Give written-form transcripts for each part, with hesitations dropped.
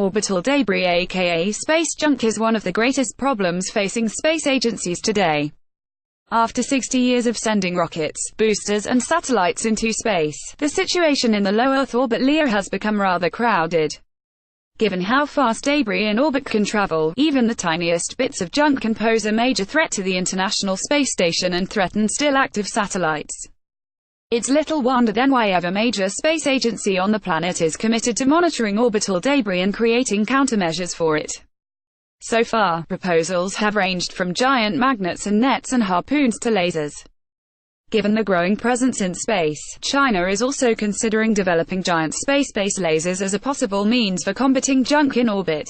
Orbital debris aka space junk is one of the greatest problems facing space agencies today. After 60 years of sending rockets, boosters and satellites into space, the situation in the low Earth orbit LEO has become rather crowded. Given how fast debris in orbit can travel, even the tiniest bits of junk can pose a major threat to the International Space Station and threaten still active satellites. It's little wonder then why every major space agency on the planet is committed to monitoring orbital debris and creating countermeasures for it. So far, proposals have ranged from giant magnets and nets and harpoons to lasers. Given the growing presence in space, China is also considering developing giant space-based lasers as a possible means for combating junk in orbit.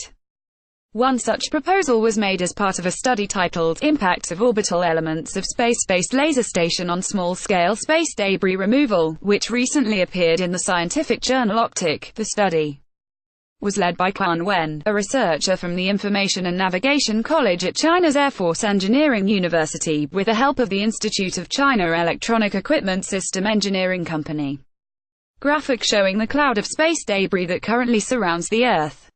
One such proposal was made as part of a study titled Impacts of Orbital Elements of Space-Based Laser Station on Small-Scale Space Debris Removal, which recently appeared in the scientific journal Optic. The study was led by Quan Wen, a researcher from the Information and Navigation College at China's Air Force Engineering University, with the help of the Institute of China Electronic Equipment System Engineering Company. Graphic showing the cloud of space debris that currently surrounds the Earth.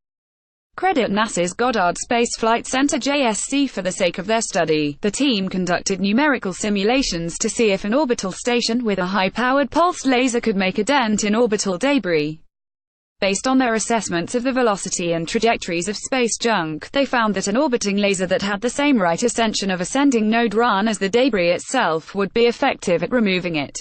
Credit NASA's Goddard Space Flight Center JSC for the sake of their study. The team conducted numerical simulations to see if an orbital station with a high-powered pulsed laser could make a dent in orbital debris. Based on their assessments of the velocity and trajectories of space junk, they found that an orbiting laser that had the same rate ascension of ascending node run as the debris itself would be effective at removing it.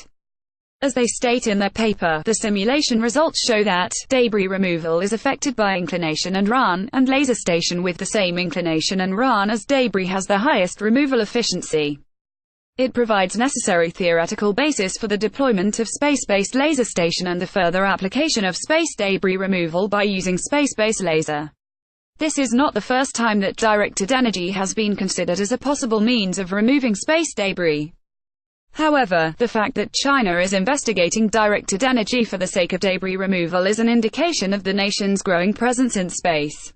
As they state in their paper, the simulation results show that debris removal is affected by inclination and run, and laser station with the same inclination and run as debris has the highest removal efficiency. It provides necessary theoretical basis for the deployment of space-based laser station and the further application of space debris removal by using space-based laser. This is not the first time that directed energy has been considered as a possible means of removing space debris. However, the fact that China is investigating directed energy for the sake of debris removal is an indication of the nation's growing presence in space.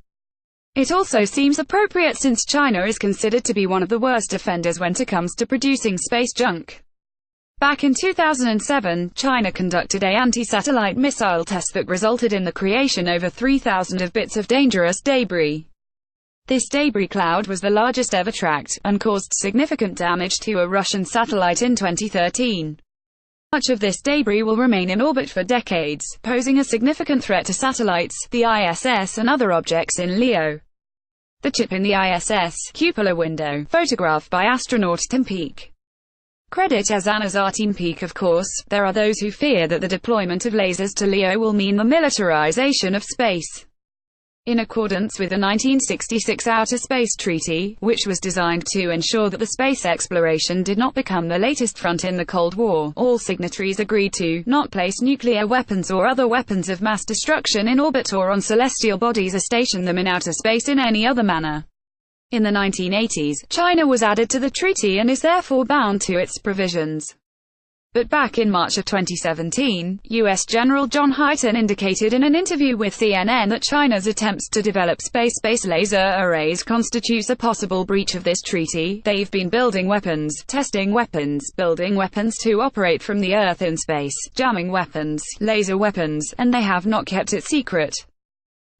It also seems appropriate since China is considered to be one of the worst offenders when it comes to producing space junk. Back in 2007, China conducted an anti-satellite missile test that resulted in the creation over 3,000 of bits of dangerous debris. This debris cloud was the largest ever tracked, and caused significant damage to a Russian satellite in 2013. Much of this debris will remain in orbit for decades, posing a significant threat to satellites, the ISS and other objects in LEO. The chip in the ISS cupola window, photographed by astronaut Tim Peake. Credit as Anazar Team Peake. Of course, there are those who fear that the deployment of lasers to LEO will mean the militarization of space. In accordance with the 1966 Outer Space Treaty, which was designed to ensure that the space exploration did not become the latest front in the Cold War, all signatories agreed to not place nuclear weapons or other weapons of mass destruction in orbit or on celestial bodies or station them in outer space in any other manner. In the 1980s, China was added to the treaty and is therefore bound to its provisions. But back in March of 2017, U.S. General John Hyten indicated in an interview with CNN that China's attempts to develop space-based laser arrays constitutes a possible breach of this treaty. They've been building weapons, testing weapons, building weapons to operate from the Earth in space, jamming weapons, laser weapons, and they have not kept it secret.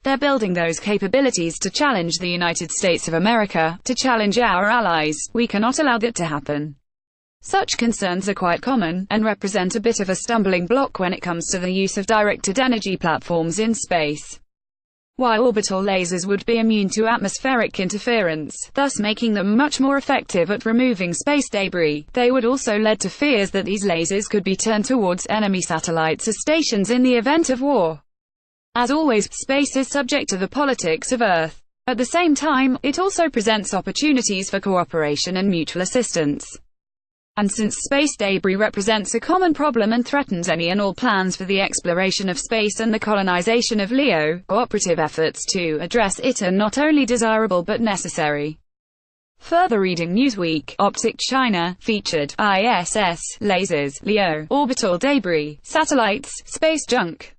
They're building those capabilities to challenge the United States of America, to challenge our allies. We cannot allow that to happen. Such concerns are quite common, and represent a bit of a stumbling block when it comes to the use of directed energy platforms in space. While orbital lasers would be immune to atmospheric interference, thus making them much more effective at removing space debris, they would also lead to fears that these lasers could be turned towards enemy satellites or stations in the event of war. As always, space is subject to the politics of Earth. At the same time, it also presents opportunities for cooperation and mutual assistance. And since space debris represents a common problem and threatens any and all plans for the exploration of space and the colonization of LEO, cooperative efforts to address it are not only desirable but necessary. Further reading: Newsweek, Optic China, featured, ISS, lasers, LEO, orbital debris, satellites, space junk.